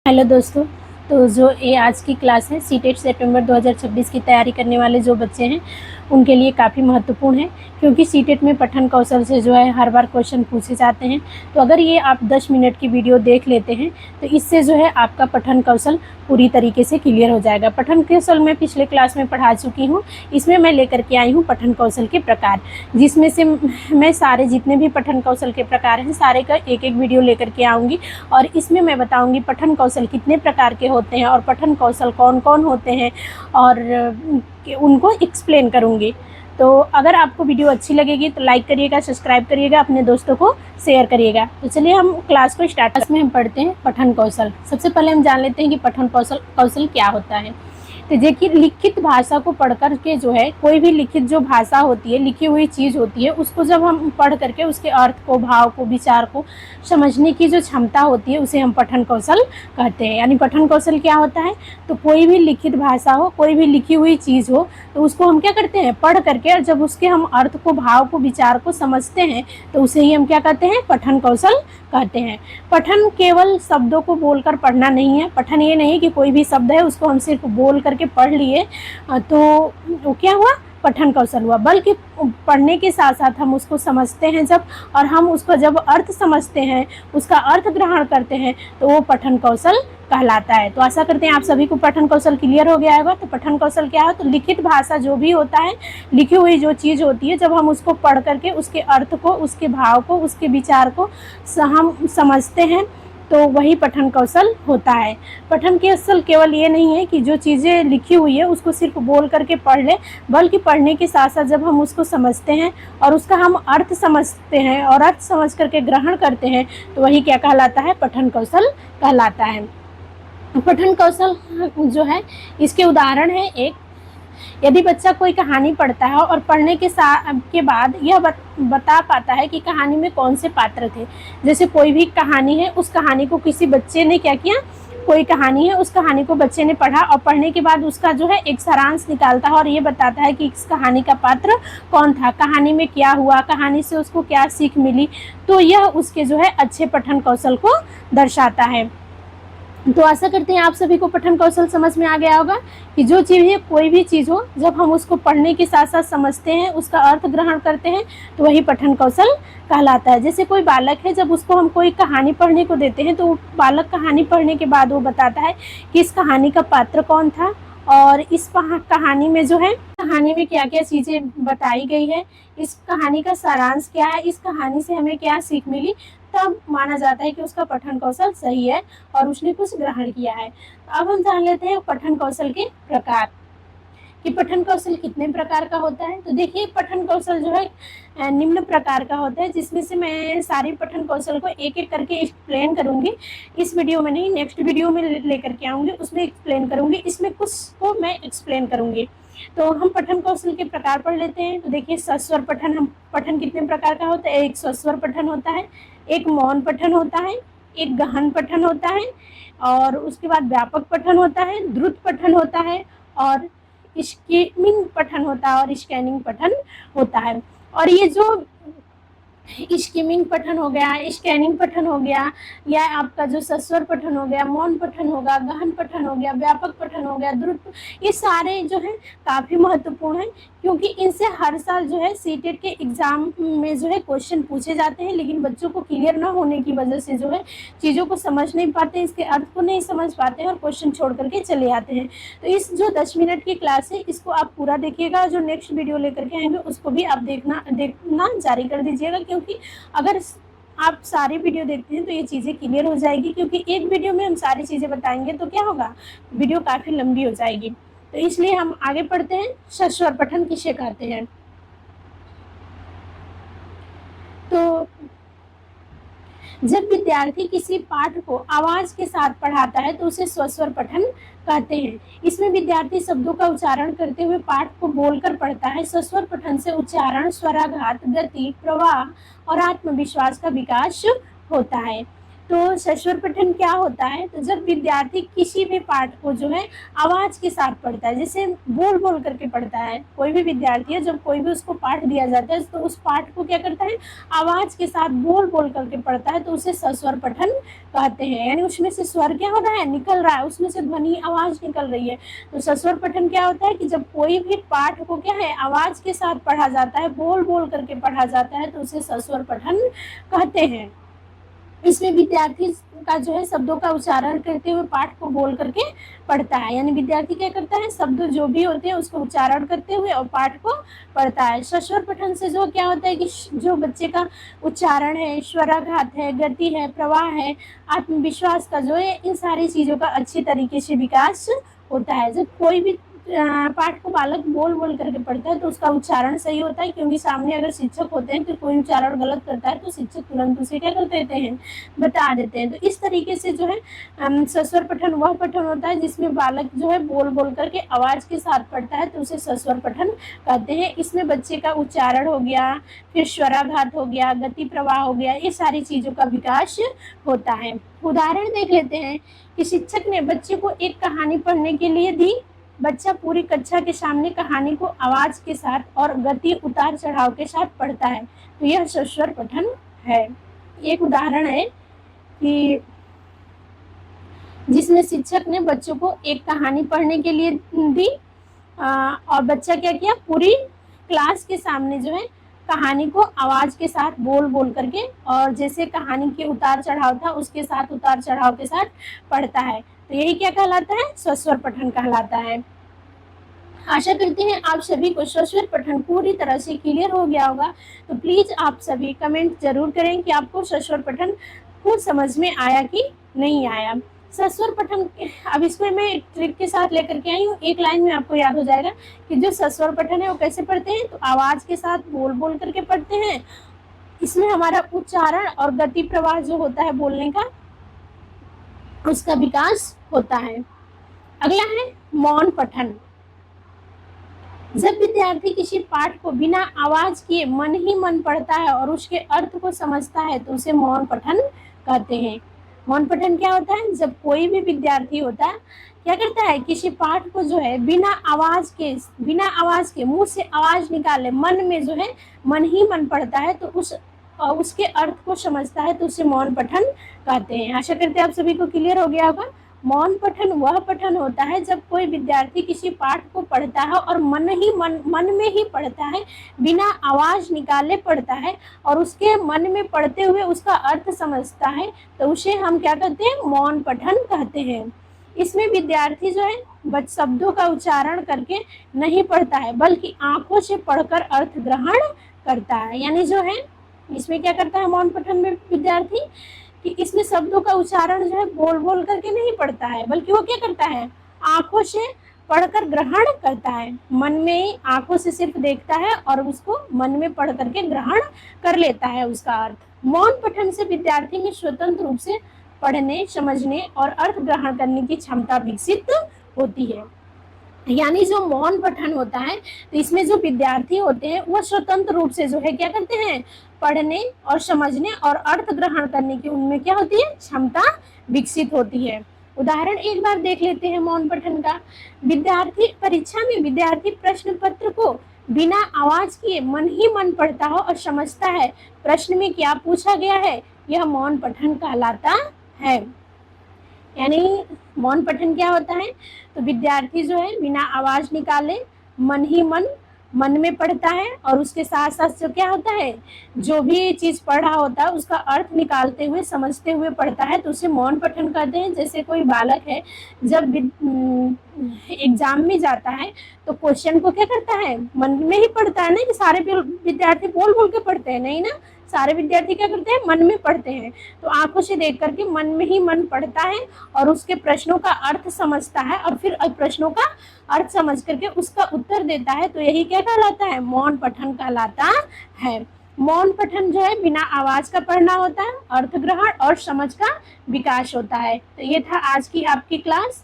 Hello दोस्तों। तो जो ये आज की क्लास है सीटेट सितंबर 2026 की तैयारी करने वाले जो बच्चे हैं उनके लिए काफ़ी महत्वपूर्ण है, क्योंकि सीटेट में पठन कौशल से जो है हर बार क्वेश्चन पूछे जाते हैं। तो अगर ये आप 10 मिनट की वीडियो देख लेते हैं तो इससे जो है आपका पठन कौशल पूरी तरीके से क्लियर हो जाएगा। पठन कौशल मैं पिछले क्लास में पढ़ा चुकी हूँ। इसमें मैं लेकर के आई हूँ पठन कौशल के प्रकार, जिसमें से मैं सारे जितने भी पठन कौशल के प्रकार हैं सारे का एक एक वीडियो लेकर के आऊँगी, और इसमें मैं बताऊँगी पठन कौशल कितने प्रकार के होते हैं और पठन कौशल कौन कौन होते हैं, और उनको एक्सप्लेन करूँगी। तो अगर आपको वीडियो अच्छी लगेगी तो लाइक करिएगा, सब्सक्राइब करिएगा, अपने दोस्तों को शेयर करिएगा। तो चलिए हम क्लास को स्टार्ट में हम पढ़ते हैं पठन कौशल। सबसे पहले हम जान लेते हैं कि पठन कौशल क्या होता है। तो देखिए, लिखित भाषा को पढ़ कर के जो है कोई भी लिखित जो भाषा होती है, लिखी हुई चीज़ होती है, उसको जब हम पढ़ करके उसके अर्थ को, भाव को, विचार को समझने की जो क्षमता होती है उसे हम पठन कौशल कहते हैं। यानी पठन कौशल क्या होता है, तो कोई भी लिखित भाषा हो, कोई भी लिखी हुई चीज़ हो, तो उसको हम क्या करते हैं, पढ़ करके, और जब उसके हम अर्थ को, भाव को, विचार को समझते हैं तो उसे ही हम क्या कहते हैं, पठन कौशल कहते हैं। पठन केवल शब्दों को बोलकर पढ़ना नहीं है। पठन ये नहीं कि कोई भी शब्द है उसको हम सिर्फ बोल करके पढ़ लिए तो वो क्या हुआ, पठन कौशल हुआ, बल्कि पढ़ने के साथ साथ हम उसको समझते हैं जब, और हम उसको जब अर्थ समझते हैं, उसका अर्थ ग्रहण करते हैं, तो वो पठन कौशल कहलाता है। तो आशा करते हैं आप सभी को पठन कौशल क्लियर हो गया होगा। तो पठन कौशल क्या है, तो लिखित भाषा जो भी होता है, लिखी हुई जो चीज़ होती है, जब हम उसको पढ़ करके उसके अर्थ को, उसके भाव को, उसके विचार को हम समझते हैं तो वही पठन कौशल होता है। पठन कौशल केवल ये नहीं है कि जो चीज़ें लिखी हुई है उसको सिर्फ बोल करके पढ़ ले, बल्कि पढ़ने के साथ साथ जब हम उसको समझते हैं और उसका हम अर्थ समझते हैं और अर्थ समझ करके ग्रहण करते हैं तो वही क्या कहलाता है, पठन कौशल कहलाता है। पठन कौशल जो है इसके उदाहरण है एक, यदि बच्चा कोई कहानी पढ़ता है और पढ़ने के बाद यह बता पाता है कि कहानी में कौन से पात्र थे। जैसे कोई भी कहानी है, उस कहानी को किसी बच्चे ने क्या किया, कोई कहानी है, उस कहानी को बच्चे ने पढ़ा और पढ़ने के बाद उसका जो है एक सारांश निकालता है और ये बताता है कि इस कहानी का पात्र कौन था, कहानी में क्या हुआ, कहानी से उसको क्या सीख मिली। तो यह उसके जो है अच्छे पठन कौशल को दर्शाता है। तो आशा करते हैं आप सभी को पठन कौशल समझ में आ गया होगा कि जो चीज़, कोई भी चीज़ हो, जब हम उसको पढ़ने के साथ साथ समझते हैं, उसका अर्थ ग्रहण करते हैं तो वही पठन कौशल कहलाता है। जैसे कोई बालक है, जब उसको हम कोई कहानी पढ़ने को देते हैं तो बालक कहानी पढ़ने के बाद वो बताता है कि इस कहानी का पात्र कौन था और इस कहानी में जो है, कहानी में क्या क्या चीज़ें बताई गई है, इस कहानी का सारांश क्या है, इस कहानी से हमें क्या सीख मिली, तब माना जाता है कि उसका पठन कौशल सही है और उसने कुछ ग्रहण किया है। अब हम जान लेते हैं पठन कौशल के प्रकार, कि पठन कौशल कितने प्रकार का होता है। तो देखिए, पठन कौशल जो है निम्न प्रकार का होता है, जिसमें से मैं सारे पठन कौशल को एक एक करके एक्सप्लेन करूंगी। इस वीडियो में नहीं, नेक्स्ट वीडियो में लेकर के आऊंगी, उसमें एक्सप्लेन करूंगी, इसमें कुछ को मैं एक्सप्लेन करूंगी। तो हम पठन कौशल के प्रकार पढ़ लेते हैं। तो देखिए, सस्वर पठन, हम पठन कितने प्रकार का होता है, एक सस्वर पठन होता है, एक मौन पठन होता है, एक गहन पठन होता है, और उसके बाद व्यापक पठन होता है, द्रुत पठन होता है, और स्किमिंग पठन होता है, और स्कैनिंग पठन होता है। और ये जो स्किमिंग पठन हो गया, स्कैनिंग पठन हो गया, या आपका जो सस्वर पठन हो गया, मौन पठन होगा, गहन पठन हो गया, व्यापक पठन हो गया, द्रुत, ये सारे जो है काफ़ी महत्वपूर्ण है, क्योंकि इनसे हर साल जो है सीटेट के एग्जाम में जो है क्वेश्चन पूछे जाते हैं। लेकिन बच्चों को क्लियर ना होने की वजह से जो है चीज़ों को समझ नहीं पाते, इसके अर्थ को नहीं समझ पाते हैं और क्वेश्चन छोड़ करके चले आते हैं। तो इस जो 10 मिनट की क्लास है इसको आप पूरा देखिएगा, जो नेक्स्ट वीडियो लेकर के आएंगे उसको भी आप देखना जारी कर दीजिएगा, क्योंकि अगर आप सारी वीडियो देखते हैं तो ये चीज़ें क्लियर हो जाएगी। क्योंकि एक वीडियो में हम सारी चीज़ें बताएंगे तो क्या होगा, वीडियो काफ़ी लंबी हो जाएगी। तो इसलिए हम आगे पढ़ते हैं, सस्वर पठन किसे कहते हैं। तो जब विद्यार्थी किसी पाठ को आवाज के साथ पढ़ाता है तो उसे स्वस्वर पठन कहते हैं। इसमें विद्यार्थी शब्दों का उच्चारण करते हुए पाठ को बोलकर पढ़ता है। स्वस्वर पठन से उच्चारण, स्वराघात, गति, प्रवाह और आत्मविश्वास का विकास होता है। तो सस्वर पठन क्या होता है, तो जब विद्यार्थी किसी भी पाठ को जो है आवाज के साथ पढ़ता है, जैसे बोल बोल करके पढ़ता है, कोई भी विद्यार्थी है जब कोई भी उसको पाठ दिया जाता है तो उस पाठ को क्या करता है, आवाज के साथ बोल बोल करके पढ़ता है, तो उसे सस्वर पठन कहते हैं। यानी उसमें से स्वर क्या हो रहा है, निकल रहा है, उसमें से ध्वनि आवाज निकल रही है। तो सस्वर पठन क्या होता है कि जब कोई भी पाठ को क्या है आवाज के साथ पढ़ा जाता है, बोल बोल करके पढ़ा जाता है, तो उसे सस्वर पठन कहते हैं। इसमें विद्यार्थी का जो है शब्दों का उच्चारण करते हुए पाठ को बोल करके पढ़ता है। यानी विद्यार्थी क्या करता है, शब्द जो भी होते हैं उसको उच्चारण करते हुए और पाठ को पढ़ता है। सस्वर पठन से जो क्या होता है कि जो बच्चे का उच्चारण है, स्वराघात है, गति है, प्रवाह है, आत्मविश्वास का जो है, इन सारी चीजों का अच्छी तरीके से विकास होता है। जब कोई भी पाठ को बालक बोल बोल करके पढ़ता है तो उसका उच्चारण सही होता है, क्योंकि सामने अगर शिक्षक होते हैं तो कोई उच्चारण गलत करता है तो शिक्षक तुरंत उसे क्या कर देते हैं, बता देते हैं। तो इस तरीके से जो है सस्वर पठन वह पठन होता है जिसमें बालक जो है बोल बोल करके आवाज के साथ पढ़ता है, तो उसे सस्वर पठन कहते हैं। इसमें बच्चे का उच्चारण हो गया, फिर स्वराघात हो गया, गति प्रवाह हो गया, ये सारी चीजों का विकास होता है। उदाहरण देख लेते हैं कि शिक्षक ने बच्चे को एक कहानी पढ़ने के लिए दी, बच्चा पूरी कक्षा के सामने कहानी को आवाज के साथ और गति उतार चढ़ाव के साथ पढ़ता है, तो यह सस्वर पठन है। एक उदाहरण है कि जिसमें शिक्षक ने बच्चों को एक कहानी पढ़ने के लिए दी और बच्चा क्या किया, पूरी क्लास के सामने जो है कहानी को आवाज के साथ बोल बोल करके और जैसे कहानी के उतार चढ़ाव था उसके साथ उतार चढ़ाव के साथ पढ़ता है, तो यही क्या कहलाता है, सस्वर पठन कहलाता है। आशा करते हैं आप सभी को सस्वर पठन पूरी तरह से क्लियर हो गया होगा। तो प्लीज आप सभी कमेंट जरूर करें कि आपको सस्वर पठन खुद समझ में आया कि नहीं आया। सस्वर पठन अब इसको मैं एक ट्रिक के साथ लेकर के आई हूँ, एक लाइन में आपको याद हो जाएगा कि जो सस्वर पठन है वो कैसे पढ़ते हैं, तो आवाज के साथ बोल बोल करके पढ़ते हैं। इसमें हमारा उच्चारण और गति प्रवाह जो होता है बोलने का, उसका विकास होता है। अगला है मौन पठन। जब विद्यार्थी किसी पाठ को बिना आवाज किए मन ही मन पढ़ता है और उसके अर्थ को समझता है, तो उसे मौन पठन कहते हैं। मौन पठन क्या होता है, जब कोई भी विद्यार्थी होता है क्या करता है, किसी पाठ को जो है बिना आवाज के मुंह से आवाज निकाले मन में जो है मन ही मन पढ़ता है, तो उसके अर्थ को समझता है, तो उसे मौन पठन कहते हैं। आशा करते हैं आप सभी को क्लियर हो गया होगा। मौन पठन वह पठन होता है जब कोई विद्यार्थी किसी पाठ को पढ़ता है और मन में ही पढ़ता है, बिना आवाज निकाले पढ़ता है और उसके मन में पढ़ते हुए उसका अर्थ समझता है, तो उसे हम क्या कहते हैं, मौन पठन कहते हैं। इसमें विद्यार्थी जो है शब्दों का उच्चारण करके नहीं पढ़ता है, बल्कि आंखों से पढ़कर अर्थ ग्रहण करता है। यानी जो है इसमें क्या करता है मौन पठन में विद्यार्थी, कि इसमें शब्दों का उच्चारण जो है बोल बोल करके नहीं पढ़ता है, बल्कि वो क्या करता है, आंखों से पढ़कर ग्रहण करता है। मन में आंखों से सिर्फ देखता है और उसको मन में पढ़ करके ग्रहण कर लेता है उसका अर्थ। मौन पठन से विद्यार्थी में स्वतंत्र रूप से पढ़ने, समझने और अर्थ ग्रहण करने की क्षमता विकसित होती है। यानी जो मौन पठन होता है, तो इसमें जो विद्यार्थी होते हैं वह स्वतंत्र रूप से जो है क्या करते हैं, पढ़ने और समझने और अर्थ ग्रहण करने की उनमें क्या होती है, क्षमता विकसित होती है। उदाहरण एक बार देख लेते हैं मौन पठन का। परीक्षा में विद्यार्थी प्रश्न पत्र को बिना आवाज किए मन ही मन पढ़ता हो और समझता है प्रश्न में क्या पूछा गया है, यह मौन पठन कहलाता है। यानी मौन पठन क्या होता है, तो विद्यार्थी जो है बिना आवाज निकाले मन ही मन में पढ़ता है और उसके साथ साथ जो क्या होता है, जो भी चीज पढ़ रहा होता है उसका अर्थ निकालते हुए समझते हुए पढ़ता है, तो उसे मौन पठन कहते हैं। जैसे कोई बालक है जब एग्जाम में जाता है तो क्वेश्चन को क्या करता है, मन में ही पढ़ता है ना, कि सारे विद्यार्थी बोल बोल के पढ़ते हैं नहीं ना, सारे विद्यार्थी क्या करते हैं, मन में पढ़ते हैं। तो आंखों से देख करके मन में ही मन पढ़ता है और उसके प्रश्नों का अर्थ समझता है और फिर प्रश्नों का अर्थ समझ करके उसका उत्तर देता है, तो यही क्या कहलाता है, मौन पठन कहलाता है। मौन पठन जो है बिना आवाज का पढ़ना होता है, अर्थ ग्रहण और समझ का विकास होता है। तो ये था आज की आपकी क्लास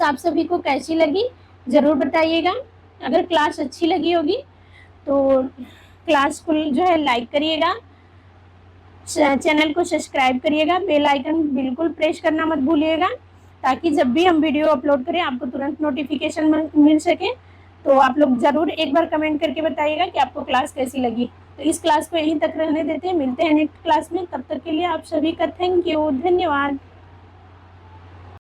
आप सभी को कैसी लगी जरूर बताइएगा। अगर क्लास अच्छी लगी होगी तो क्लास को जो है लाइक करिएगा, चैनल को सब्सक्राइब करिएगा, बेल आइकन बिल्कुल प्रेस करना मत भूलिएगा, ताकि जब भी हम वीडियो अपलोड करें आपको तुरंत नोटिफिकेशन मिल सके। तो आप लोग ज़रूर एक बार कमेंट करके बताइएगा कि आपको क्लास कैसी लगी। तो इस क्लास को यहीं तक रहने देते हैं, मिलते हैं नेक्स्ट क्लास में। तब तक के लिए आप सभी का थैंक यू, धन्यवाद।